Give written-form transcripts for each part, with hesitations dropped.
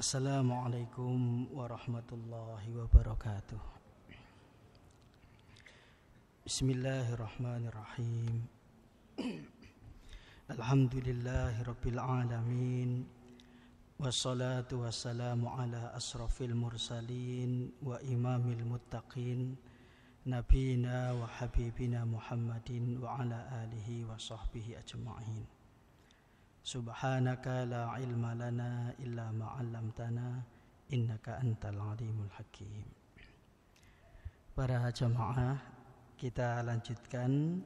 Assalamualaikum warahmatullahi wabarakatuh. Bismillahirrahmanirrahim. Alhamdulillahi rabbil alamin. Wassalatu wassalamu ala asrafil mursalin wa imamil muttaqin, nabiyina wa habibina Muhammadin wa ala alihi wa sahbihi ajma'in. Subhanaka la ilma lana illa ma 'allamtana innaka antal alimul hakim. Para jamaah, kita lanjutkan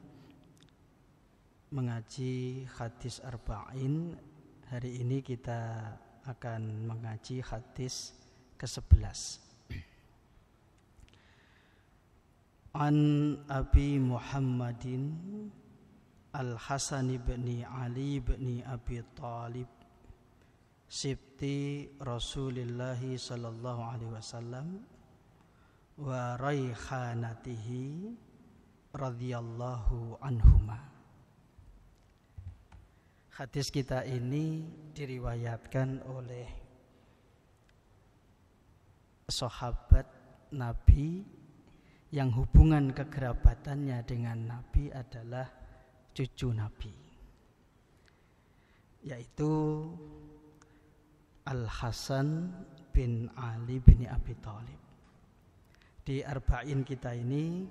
mengaji hadis arba'in. Hari ini kita akan mengaji hadis ke-11. An Abi Muhammadin Al-Hasan ibn Ali ibn Abi Talib sibti Rasulillah sallallahu alaihi wasallam wa raihanatihi radhiyallahu anhuma. Hadis kita ini diriwayatkan oleh sahabat Nabi yang hubungan kekerabatannya dengan Nabi adalah cucu Nabi, yaitu Al-Hasan bin Ali bin Abi Talib. Di arba'in kita ini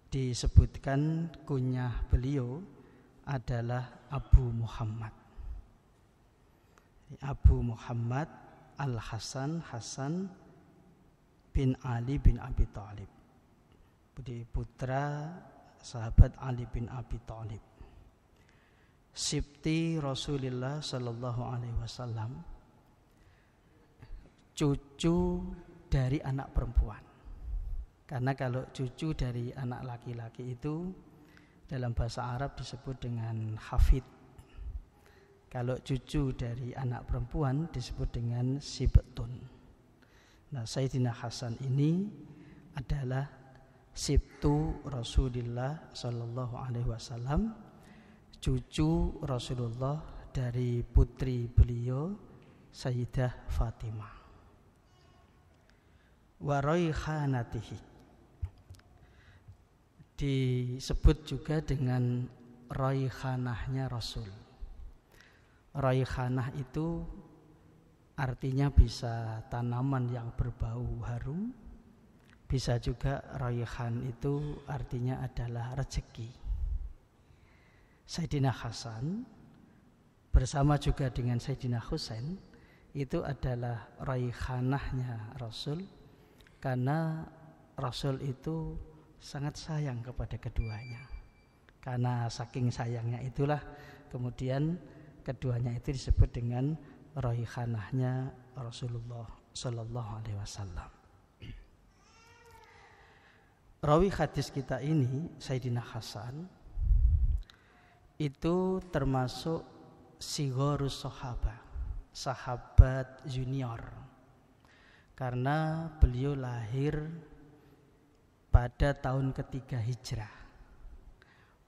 disebutkan kunyah beliau adalah Abu Muhammad. Abu Muhammad Al-Hasan Hasan bin Ali bin Abi Talib, putra sahabat Ali bin Abi Talib, sibti Rasulullah sallallahu alaihi wasallam, cucu dari anak perempuan. Karena kalau cucu dari anak laki-laki itu dalam bahasa Arab disebut dengan hafid. Kalau cucu dari anak perempuan disebut dengan sibtun. Nah, Sayyidina Hasan ini adalah sibtu Rasulullah sallallahu alaihi wasallam, cucu Rasulullah dari putri beliau Sayyidah Fatimah. Wa raihanatihi, disebut juga dengan raihanahnya Rasul. Raihanah itu artinya bisa tanaman yang berbau harum, bisa juga raihan itu artinya adalah rezeki. Sayyidina Hasan bersama juga dengan Sayyidina Husain itu adalah raihanahnya Rasul, karena Rasul itu sangat sayang kepada keduanya. Karena saking sayangnya itulah kemudian keduanya itu disebut dengan raihanahnya Rasulullah sallallahu alaihi wasallam. Rawi hadis kita ini, Sayyidina Hasan, itu termasuk sigharus sahabah, sahabat junior, karena beliau lahir pada tahun ketiga hijrah.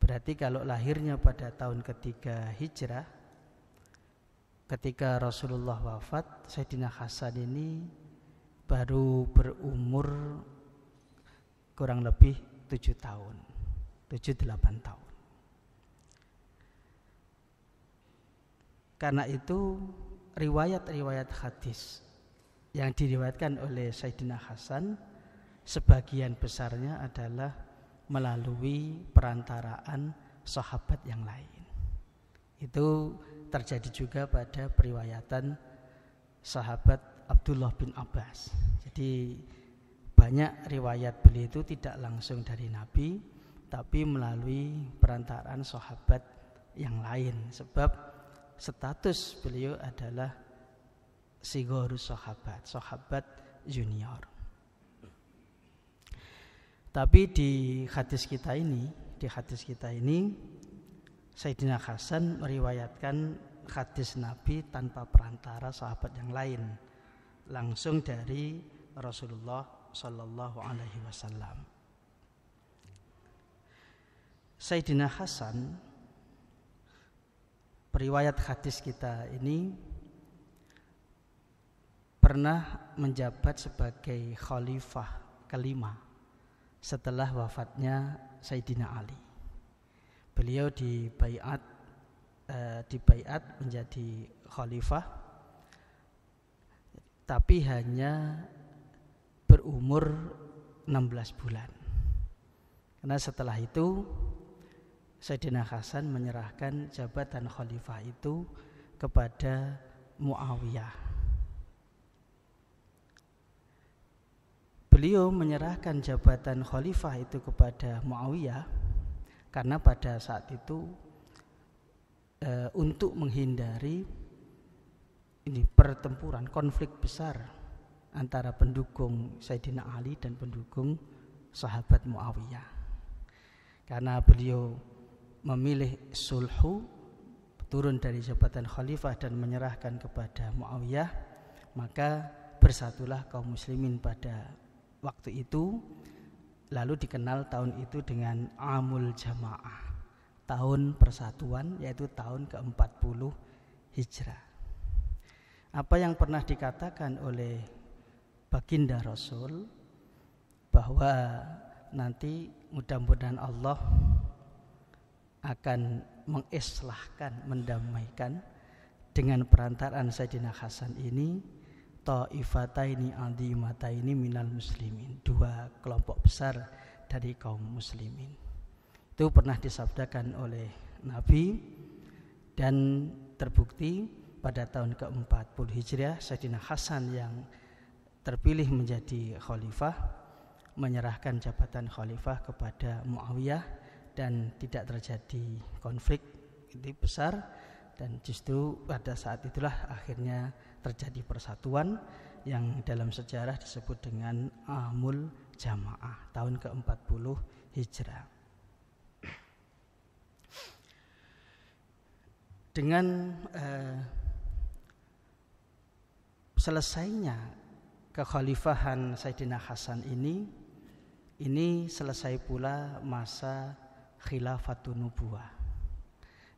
Berarti kalau lahirnya pada tahun ketiga hijrah, ketika Rasulullah wafat, Sayyidina Hasan ini baru berumur kurang lebih 7 tahun, 7-8 tahun. Karena itu riwayat-riwayat hadis yang diriwayatkan oleh Sayyidina Hasan sebagian besarnya adalah melalui perantaraan sahabat yang lain. Itu terjadi juga pada periwayatan sahabat Abdullah bin Abbas. Jadi banyak riwayat beliau itu tidak langsung dari Nabi, tapi melalui perantaraan sahabat yang lain. Sebab status beliau adalah sigharus sahabat, sahabat junior. Tapi di hadis kita ini, Sayyidina Hasan meriwayatkan hadis Nabi tanpa perantara sahabat yang lain, langsung dari Rasulullah sallallahu alaihi wasallam. Sayyidina Hasan, periwayat hadis kita ini pernah menjabat sebagai khalifah kelima setelah wafatnya Sayyidina Ali. Beliau dibaiat menjadi khalifah, tapi hanya berumur 16 bulan. Karena setelah itu Sayyidina Hasan menyerahkan jabatan khalifah itu kepada Muawiyah. Beliau menyerahkan jabatan khalifah itu kepada Muawiyah karena pada saat itu untuk menghindari pertempuran, konflik besar antara pendukung Sayyidina Ali dan pendukung sahabat Muawiyah. Karena beliau memilih sulhu, turun dari jabatan khalifah dan menyerahkan kepada Muawiyah, maka bersatulah kaum muslimin pada waktu itu. Lalu dikenal tahun itu dengan Amul Jamaah, tahun persatuan, yaitu tahun ke-40 Hijrah. Apa yang pernah dikatakan oleh baginda Rasul bahwa nanti mudah-mudahan Allah akan mengislahkan, mendamaikan dengan perantaraan Sayyidina Hasan ini ta'ifataini azimataini minal muslimin, dua kelompok besar dari kaum muslimin. Itu pernah disabdakan oleh Nabi dan terbukti pada tahun ke-40 Hijriah Sayyidina Hasan yang terpilih menjadi khalifah menyerahkan jabatan khalifah kepada Muawiyah dan tidak terjadi konflik itu besar, dan justru pada saat itulah akhirnya terjadi persatuan yang dalam sejarah disebut dengan Amul Jamaah, tahun ke-40 Hijrah. Dengan selesainya kekhalifahan Sayyidina Hasan ini selesai pula masa khilafatun nubuwah,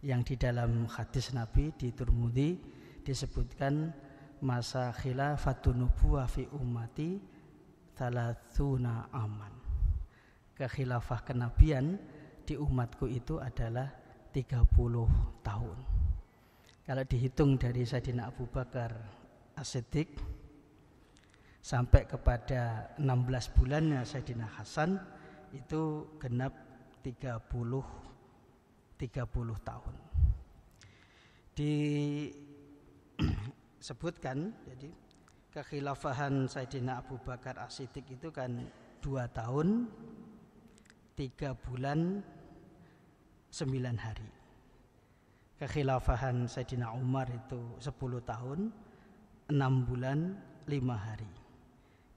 yang di dalam hadis Nabi di Tirmidzi disebutkan masa khilafatun nubuwah fi ummati 30 aman. Kekhilafah kenabian di umatku itu adalah 30 tahun. Kalau dihitung dari Sayyidina Abu Bakar As-Siddiq sampai kepada 16 bulannya Sayyidina Hasan itu genap 30 tahun. Disebutkan jadi kekhilafahan Sayyidina Abu Bakar As-Siddiq itu kan 2 tahun 3 bulan 9 hari. Kekhilafahan Sayyidina Umar itu 10 tahun 6 bulan 5 hari.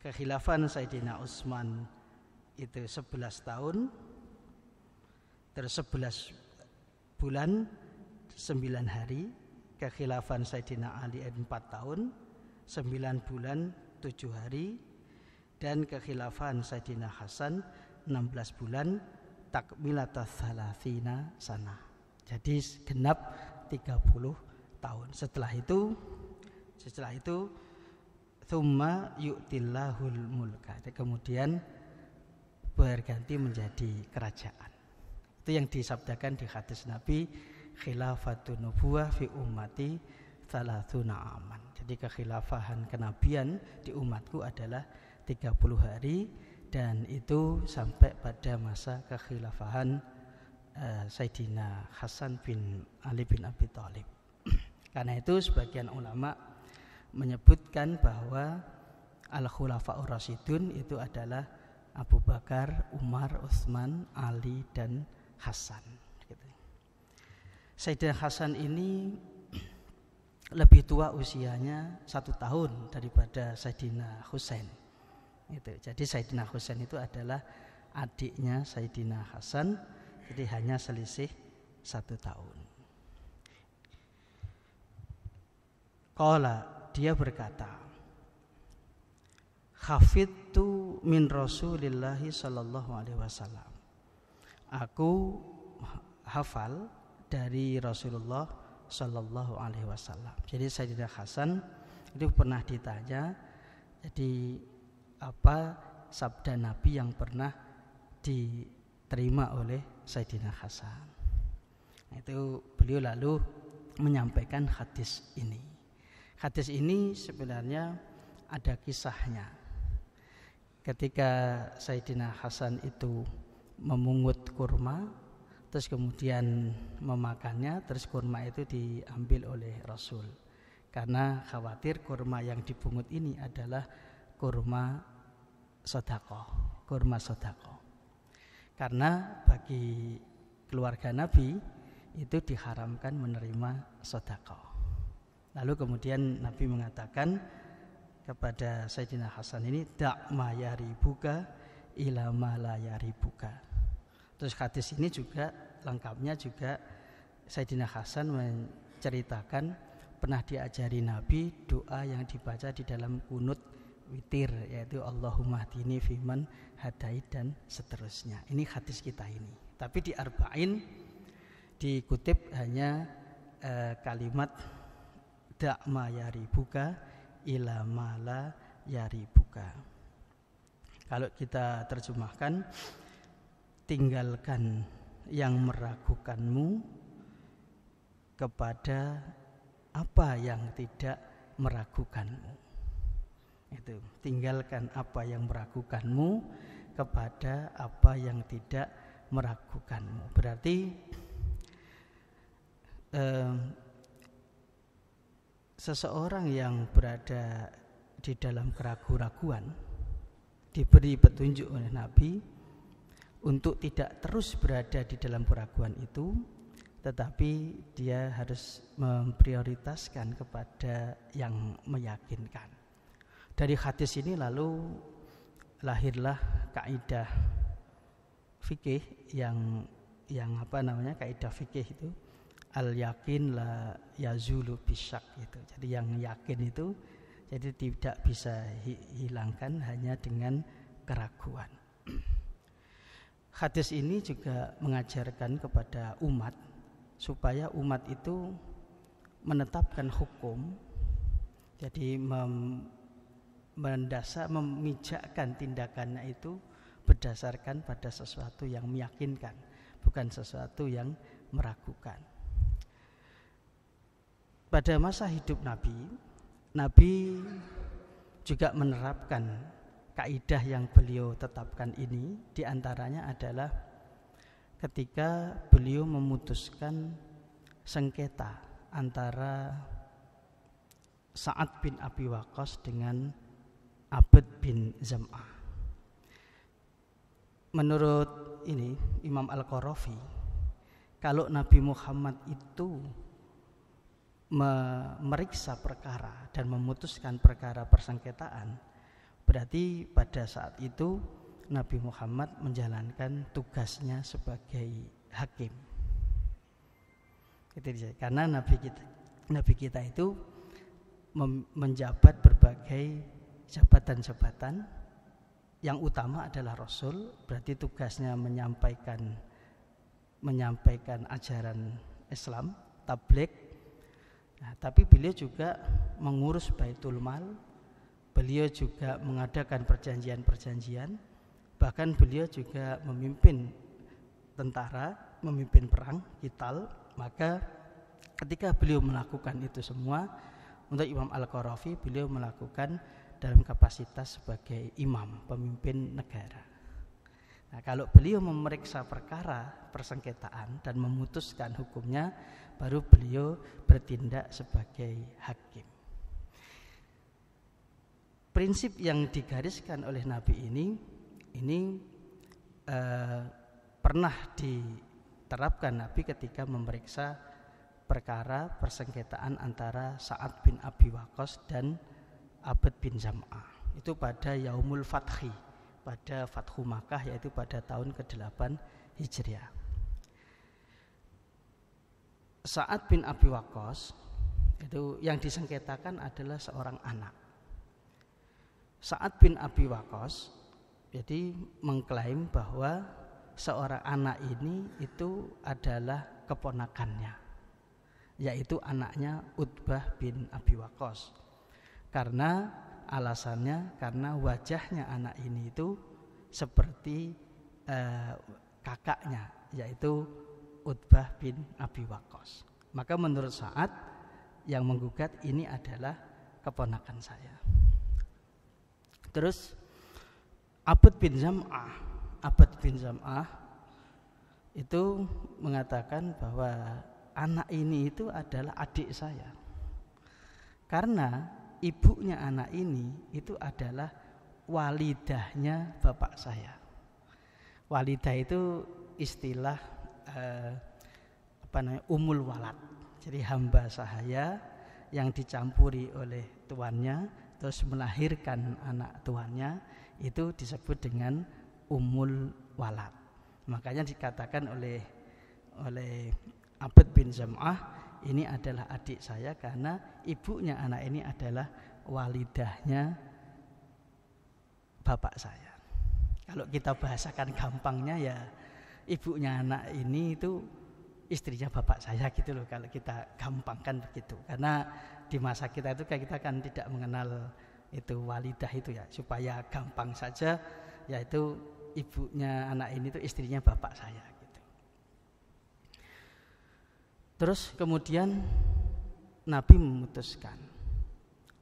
Kekhilafahan Sayyidina Utsman itu 11 tahun terus 11 bulan 9 hari. Kekhilafahan Sayyidina Ali 4 tahun 9 bulan 7 hari. Dan kekhilafahan Sayyidina Hasan 16 bulan takmilatas salasina sana. Jadi genap 30 tahun. Setelah itu tsumma yu'tillahul mulka. Kemudian berganti menjadi kerajaan. Itu yang disabdakan di hadis Nabi, khilafatun nubuwah fi ummati 30 aman. Jadi kekhilafahan kenabian di umatku adalah 30 hari, dan itu sampai pada masa kekhilafahan Sayyidina Hasan bin Ali bin Abi Thalib. Karena itu sebagian ulama menyebutkan bahwa al-khulafa'ur rasyidun itu adalah Abu Bakar, Umar, Utsman, Ali, dan Hasan. Sayyidina Hasan ini lebih tua usianya 1 tahun daripada Sayyidina Husain. Jadi Sayyidina Husain itu adalah adiknya Sayyidina Hasan, jadi hanya selisih 1 tahun. Qala, dia berkata, hafidtu min Rasulillahi sallallahu alaihi wasallam. Aku hafal dari Rasulullah sallallahu alaihi wasallam. Jadi Sayyidina Hasan itu pernah ditanya, jadi apa sabda Nabi yang pernah diterima oleh Sayyidina Hasan. Nah, itu beliau lalu menyampaikan hadis ini. Hadis ini sebenarnya ada kisahnya. Ketika Sayyidina Hasan itu memungut kurma, terus kemudian memakannya, terus kurma itu diambil oleh Rasul. Karena khawatir kurma yang dipungut ini adalah kurma sedekah, kurma sedekah. Karena bagi keluarga Nabi itu diharamkan menerima sedekah. Lalu kemudian Nabi mengatakan kepada Sayyidina Hasan ini, da' ma yaribuka ila ma la yaribuka. Terus hadis ini juga lengkapnya juga Sayyidina Hasan menceritakan pernah diajari Nabi doa yang dibaca di dalam kunut witir, yaitu Allahumma hdini fiman hadait dan seterusnya. Ini hadis kita ini. Tapi di Arba'in dikutip hanya kalimat da' ma yaribuka ila ma la yaribuka. Kalau kita terjemahkan, tinggalkan yang meragukanmu kepada apa yang tidak meragukanmu. Itu, tinggalkan apa yang meragukanmu kepada apa yang tidak meragukanmu. Berarti seseorang yang berada di dalam keraguan-raguan diberi petunjuk oleh Nabi untuk tidak terus berada di dalam keraguan itu, tetapi dia harus memprioritaskan kepada yang meyakinkan. Dari hadis ini lalu lahirlah kaidah fikih yang kaidah fikih itu al yakin la yazulu bisyak itu. Jadi yang yakin itu jadi tidak bisa hilangkan hanya dengan keraguan. Hadis ini juga mengajarkan kepada umat supaya umat itu menetapkan hukum, jadi memijakkan tindakannya itu berdasarkan pada sesuatu yang meyakinkan, bukan sesuatu yang meragukan. Pada masa hidup Nabi juga menerapkan kaidah yang beliau tetapkan ini. Di antaranya adalah ketika beliau memutuskan sengketa antara Sa'ad bin Abi Waqqas dengan Abd bin Zam'ah. Menurut ini Imam Al-Qarafi, kalau Nabi Muhammad itu memeriksa perkara dan memutuskan perkara persengketaan, berarti pada saat itu Nabi Muhammad menjalankan tugasnya sebagai hakim. Karena Nabi kita itu menjabat berbagai jabatan-jabatan, yang utama adalah Rasul, berarti tugasnya menyampaikan ajaran Islam, tabligh. Nah, tapi beliau juga mengurus Baitul Mal, beliau juga mengadakan perjanjian-perjanjian, bahkan beliau juga memimpin tentara, memimpin perang, qital. Maka ketika beliau melakukan itu semua, untuk Imam Al-Qarafi beliau melakukan dalam kapasitas sebagai imam, pemimpin negara. Nah, kalau beliau memeriksa perkara persengketaan dan memutuskan hukumnya, baru beliau bertindak sebagai hakim. Prinsip yang digariskan oleh Nabi ini pernah diterapkan Nabi ketika memeriksa perkara persengketaan antara Sa'ad bin Abi Waqqas dan Abd bin Zam'ah. Itu pada Yaumul Fathi, pada Fathu Makkah, yaitu pada tahun ke-8 Hijriah. Sa'ad bin Abi Waqqas itu yang disengketakan adalah seorang anak. Sa'ad bin Abi Waqqas jadi mengklaim bahwa seorang anak ini itu adalah keponakannya, yaitu anaknya Utbah bin Abi Waqqas. Karena alasannya karena wajahnya anak ini itu seperti kakaknya, yaitu Utbah bin Abi Waqqas. Maka menurut Sa'ad yang menggugat ini adalah keponakan saya. Terus Abd bin Zam'ah itu mengatakan bahwa anak ini itu adalah adik saya. Karena ibunya anak ini itu adalah walidahnya bapak saya. Walidah itu istilah umul walad. Jadi hamba sahaya yang dicampuri oleh tuannya terus melahirkan anak tuannya itu disebut dengan umul walad. Makanya dikatakan oleh Abd bin Zam'ah, ini adalah adik saya karena ibunya anak ini adalah walidahnya bapak saya. Kalau kita bahasakan gampangnya ya ibunya anak ini itu istrinya bapak saya gitu loh, kalau kita gampangkan begitu. Karena di masa kita itu kita kan tidak mengenal itu walidah itu ya, supaya gampang saja yaitu ibunya anak ini itu istrinya bapak saya gitu. Terus kemudian Nabi memutuskan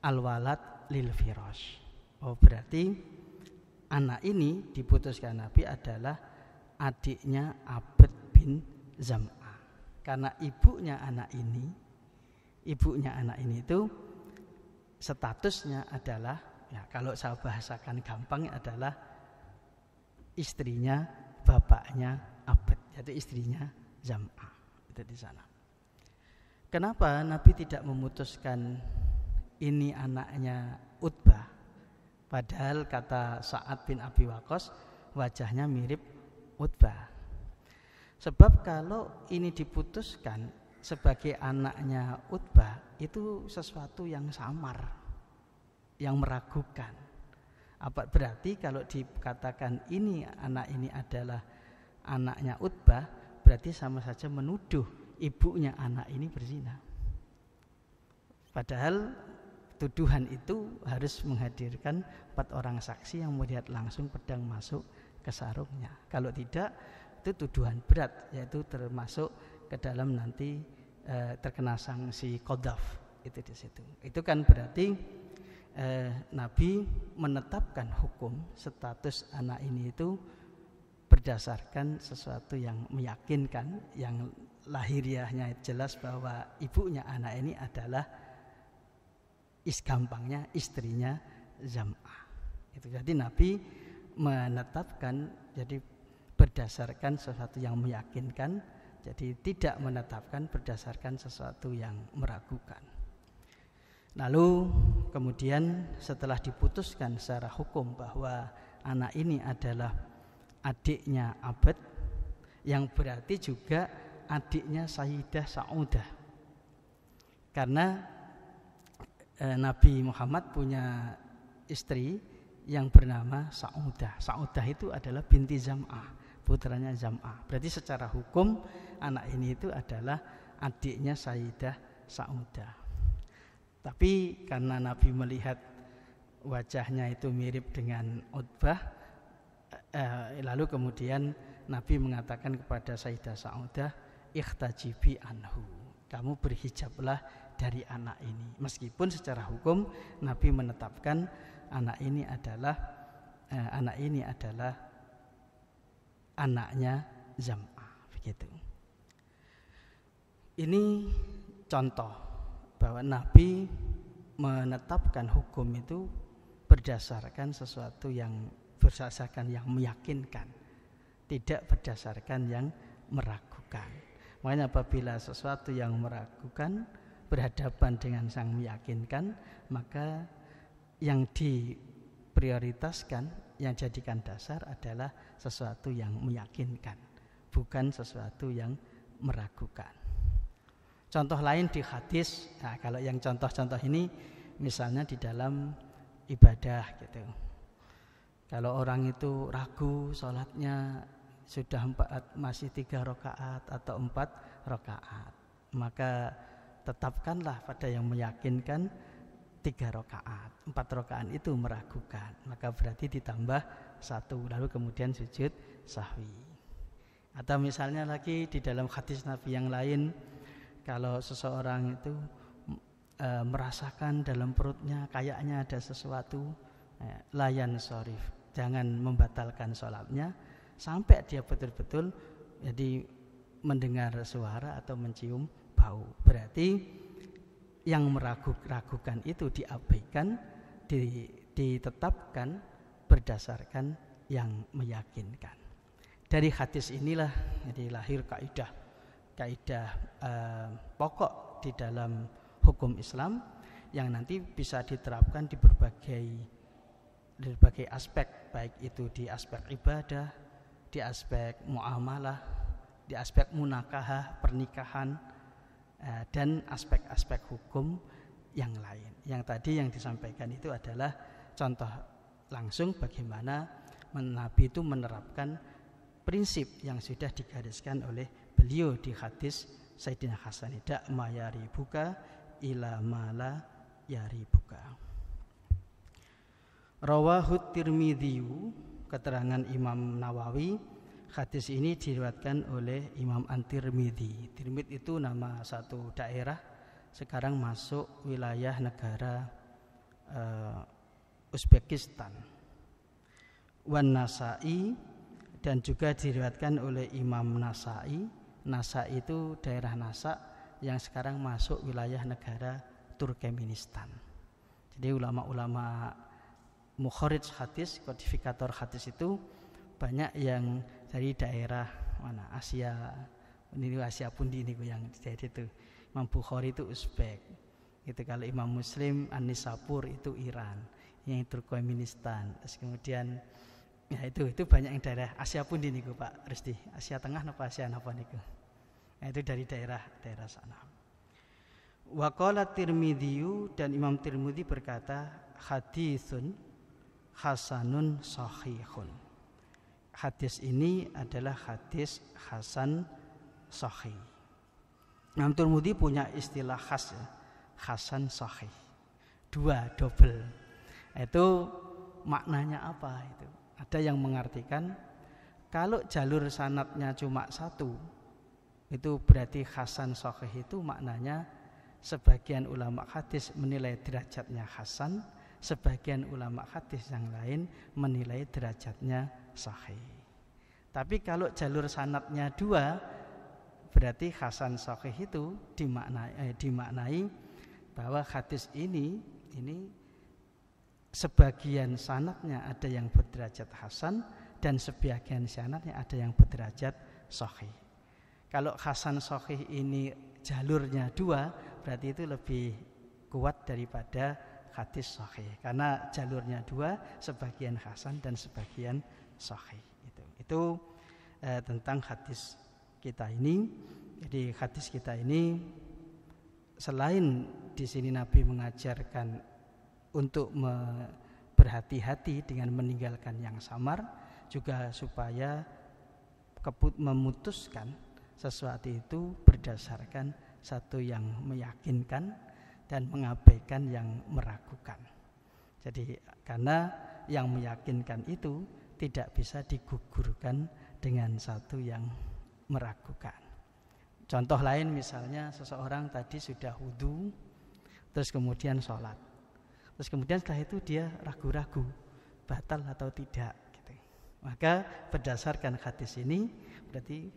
al-walad lil firash. Oh, berarti anak ini diputuskan Nabi adalah adiknya Abd bin Zam'ah. Karena ibunya anak ini itu statusnya adalah, ya kalau saya bahasakan gampang adalah istrinya bapaknya Abd, yaitu istrinya Zam'ah. Itu di sana. Kenapa Nabi tidak memutuskan ini anaknya Utbah? Padahal kata Sa'ad bin Abi Waqqas wajahnya mirip Utbah. Sebab kalau ini diputuskan sebagai anaknya Utbah itu sesuatu yang samar, yang meragukan. Apa berarti kalau dikatakan ini anak ini adalah anaknya Utbah, berarti sama saja menuduh ibunya anak ini berzina. Padahal tuduhan itu harus menghadirkan 4 orang saksi yang melihat langsung pedang masuk ke sarungnya. Kalau tidak, itu tuduhan berat, yaitu termasuk ke dalam nanti terkena sanksi qadhaf itu di situ. Itu kan berarti Nabi menetapkan hukum status anak ini itu berdasarkan sesuatu yang meyakinkan, yang lahiriahnya jelas bahwa ibunya anak ini adalah gampangnya istrinya Zam'ah. Itu jadi Nabi menetapkan jadi berdasarkan sesuatu yang meyakinkan, jadi tidak menetapkan berdasarkan sesuatu yang meragukan. Lalu kemudian setelah diputuskan secara hukum bahwa anak ini adalah adiknya Abd, yang berarti juga adiknya Sayyidah Sa'udah. Karena Nabi Muhammad punya istri yang bernama Sa'udah. Sa'udah itu adalah binti Zam'ah, putranya Zam'ah. Berarti secara hukum anak ini itu adalah adiknya Sayyidah Sa'udah. Tapi karena Nabi melihat wajahnya itu mirip dengan Utbah, lalu kemudian Nabi mengatakan kepada Sayyidah Sa'udah, ikhtajibi anhu, kamu berhijablah dari anak ini. Meskipun secara hukum Nabi menetapkan anak ini adalah anaknya Zam'ah, begitu. Ini contoh bahwa Nabi menetapkan hukum itu berdasarkan sesuatu yang meyakinkan, tidak berdasarkan yang meragukan. Makanya apabila sesuatu yang meragukan berhadapan dengan yang meyakinkan, maka yang diprioritaskan, yang jadikan dasar adalah sesuatu yang meyakinkan, bukan sesuatu yang meragukan. Contoh lain di hadis, nah kalau yang contoh-contoh ini misalnya di dalam ibadah gitu. Kalau orang itu ragu sholatnya sudah masih 3 rakaat atau 4 rakaat, maka tetapkanlah pada yang meyakinkan 3 rakaat. 4 rakaat itu meragukan, maka berarti ditambah 1, lalu kemudian sujud sahwi. Atau misalnya lagi di dalam hadis Nabi yang lain, kalau seseorang itu merasakan dalam perutnya kayaknya ada sesuatu, layan sorif, jangan membatalkan sholatnya sampai dia betul-betul jadi mendengar suara atau mencium bau. Berarti yang meragukan itu diabaikan, ditetapkan berdasarkan yang meyakinkan. Dari hadis inilah jadi lahir kaidah pokok di dalam hukum Islam yang nanti bisa diterapkan di berbagai aspek, baik itu di aspek ibadah, di aspek muamalah, di aspek munakahah, pernikahan, dan aspek-aspek hukum yang lain. Yang tadi yang disampaikan itu adalah contoh langsung bagaimana Nabi itu menerapkan prinsip yang sudah digariskan oleh beliau di hadis Sayyidina Hasan, dak ma yaribuka ila mala yaribuka. Rawahu Tirmidzi, keterangan Imam Nawawi, hadis ini diriwayatkan oleh Imam At-Tirmidzi. Tirmidzi itu nama satu daerah, sekarang masuk wilayah negara Uzbekistan. Wan Nasa'i, dan juga diriwayatkan oleh Imam Nasa'i. Nasa'i itu daerah Nasa yang sekarang masuk wilayah negara Turkmenistan. Jadi ulama-ulama mukharij hadis, kodifikator hadis itu banyak yang dari daerah mana Asia. Ini Asia Pundi ini yang dari itu. Imam Bukhari itu Uzbek. Itu kalau Imam Muslim An-Nisapur itu Iran, yang Turkmenistan. Terus kemudian ya itu banyak yang daerah Asia Pundi niku Pak Resti. Asia Tengah napa Asia napa niku. Nah, itu dari daerah sana. Wa qala Tirmidzi, dan Imam Tirmidzi berkata hadisun hasanun sahihun. Hadis ini adalah hadis hasan sahih. Imam Tirmidzi punya istilah khas ya, hasan sahih. 2 double. Itu maknanya apa itu? Ada yang mengartikan kalau jalur sanadnya cuma 1, itu berarti hasan sahih, itu maknanya sebagian ulama hadis menilai derajatnya hasan, sebagian ulama hadis yang lain menilai derajatnya sahih. Tapi kalau jalur sanadnya 2, berarti hasan sahih itu dimaknai bahwa hadis ini sebagian sanadnya ada yang berderajat hasan dan sebagian sanadnya ada yang berderajat sahih. Kalau hasan sahih ini jalurnya 2, berarti itu lebih kuat daripada hadis sahih, karena jalurnya 2, sebagian hasan dan sebagian sahih. Itu tentang hadis kita ini. Jadi hadis kita ini selain di sini Nabi mengajarkan untuk berhati-hati dengan meninggalkan yang samar, juga supaya memutuskan sesuatu itu berdasarkan satu yang meyakinkan dan mengabaikan yang meragukan. Jadi karena yang meyakinkan itu tidak bisa digugurkan dengan satu yang meragukan. Contoh lain misalnya seseorang tadi sudah wudu, terus kemudian sholat, terus kemudian setelah itu dia ragu-ragu batal atau tidak gitu. Maka berdasarkan hadis ini berarti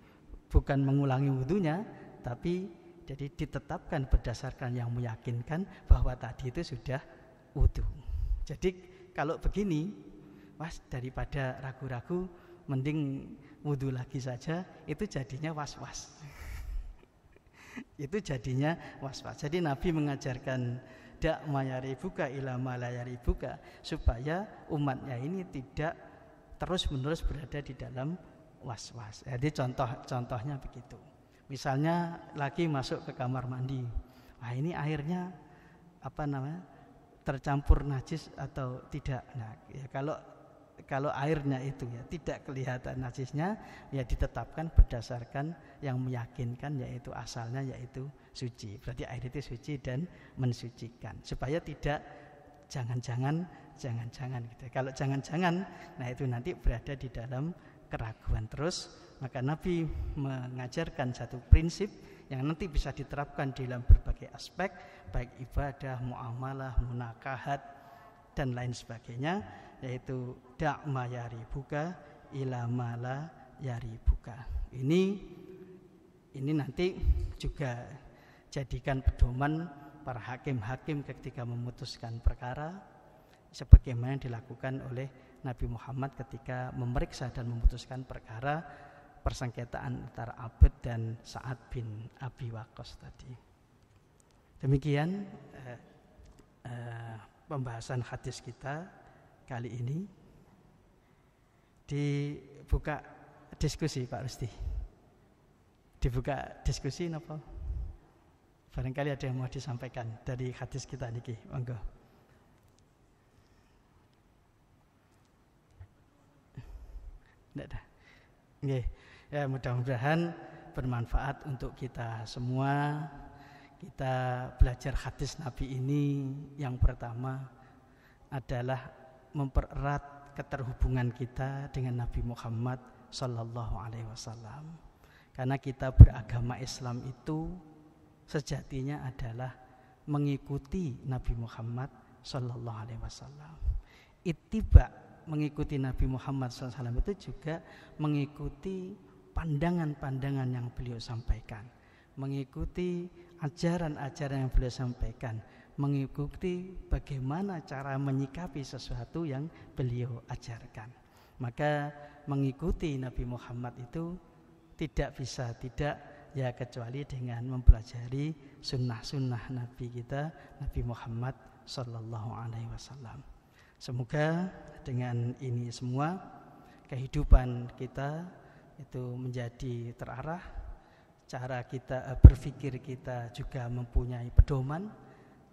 bukan mengulangi wudunya, tapi jadi ditetapkan berdasarkan yang meyakinkan bahwa tadi itu sudah wudu. Jadi kalau begini, mas, daripada ragu-ragu mending wudu lagi saja, itu jadinya was-was. Itu jadinya was-was. Jadi Nabi mengajarkan dak mayaribuka ila malayaribuka, supaya umatnya ini tidak terus-menerus berada di dalam was-was. Jadi contohnya begitu. Misalnya lagi masuk ke kamar mandi. Wah, ini airnya tercampur najis atau tidak. Nah, ya kalau kalau airnya itu ya tidak kelihatan najisnya, ya ditetapkan berdasarkan yang meyakinkan, yaitu asalnya yaitu suci. Berarti air itu suci dan mensucikan, supaya tidak jangan-jangan gitu. Kalau jangan-jangan, nah itu nanti berada di dalam keraguan terus. Maka Nabi mengajarkan satu prinsip yang nanti bisa diterapkan dalam berbagai aspek, baik ibadah, muamalah, munakahat dan lain sebagainya, yaitu da'ma yaribuka ila ma la yaribuka. Ini nanti juga jadikan pedoman para hakim-hakim ketika memutuskan perkara, sebagaimana dilakukan oleh Nabi Muhammad ketika memeriksa dan memutuskan perkara persengketaan antara Abd dan Sa'ad bin Abi Waqqas tadi. Demikian pembahasan hadis kita kali ini. Dibuka diskusi Pak Rusti. Dibuka diskusi napa? Barangkali ada yang mau disampaikan dari hadis kita niki, monggo. Nggak ada. Nggih. Ya, mudah-mudahan bermanfaat untuk kita semua. Kita belajar hadis Nabi ini, yang pertama adalah mempererat keterhubungan kita dengan Nabi Muhammad sallallahu alaihi wasallam. Karena kita beragama Islam itu sejatinya adalah mengikuti Nabi Muhammad sallallahu alaihi wasallam. Ittiba, mengikuti Nabi Muhammad SAW itu juga mengikuti pandangan-pandangan yang beliau sampaikan, mengikuti ajaran-ajaran yang beliau sampaikan, mengikuti bagaimana cara menyikapi sesuatu yang beliau ajarkan. Maka mengikuti Nabi Muhammad itu tidak bisa tidak ya kecuali dengan mempelajari sunnah-sunnah Nabi kita, Nabi Muhammad sallallahu alaihi wasallam. Semoga dengan ini semua kehidupan kita itu menjadi terarah, cara kita berpikir kita juga mempunyai pedoman,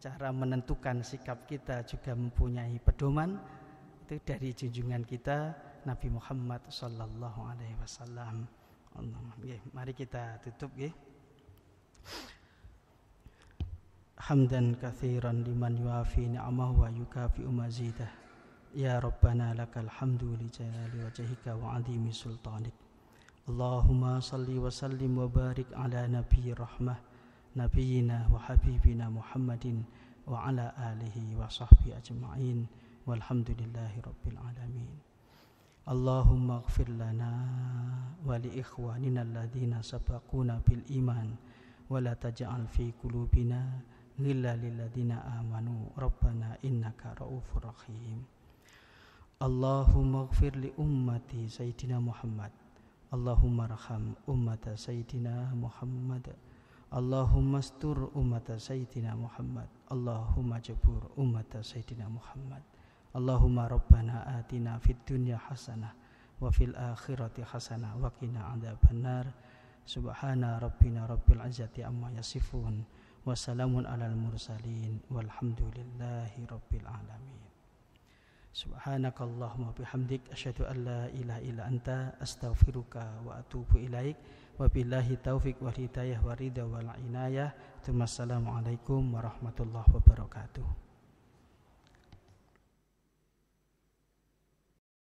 cara menentukan sikap kita juga mempunyai pedoman. Itu dari junjungan kita Nabi Muhammad sallallahu alaihi wasallam. Mari kita tutup nggih. Hamdan katsiran liman yuafi ni'amahu wa yukafi mazidah. Ya Rabbana lakal hamdu li jalali wajhika wa 'azimi sultanik. Allahumma salli wa sallim wa barik ala nabiyyi rahmah nabiyyina wa habibina Muhammadin wa ala alihi wa sahbihi ajma'in walhamdulillahi rabbil alamin. Allahumma ighfir lana wa li ikhwanina alladhina sabaquna bil iman wa la taj'al fi qulubina ghillan lil ladzina amanu rabbana innaka raufur rahim. Allahumma ighfir li ummati sayyidina Muhammad. Allahumma arham ummata sayyidina Muhammad. Allahumma astur ummata sayyidina Muhammad. Allahumma jabur ummata sayyidina Muhammad. Allahumma rabbana atina fid dunya hasanah wa fil akhirati hasanah wa qina adzabannar. Subhana rabbina rabbil izzati amma yasifun wa salamun alal mursalin walhamdulillahi rabbil alamin. Subhanakallahumma bihamdik asyhadu an la ilaha illa anta astaghfiruka wa atubu ilaik. Wabillahi taufiq wal hidayah wa ridha wal inayah. Assalamualaikum warahmatullahi wabarakatuh.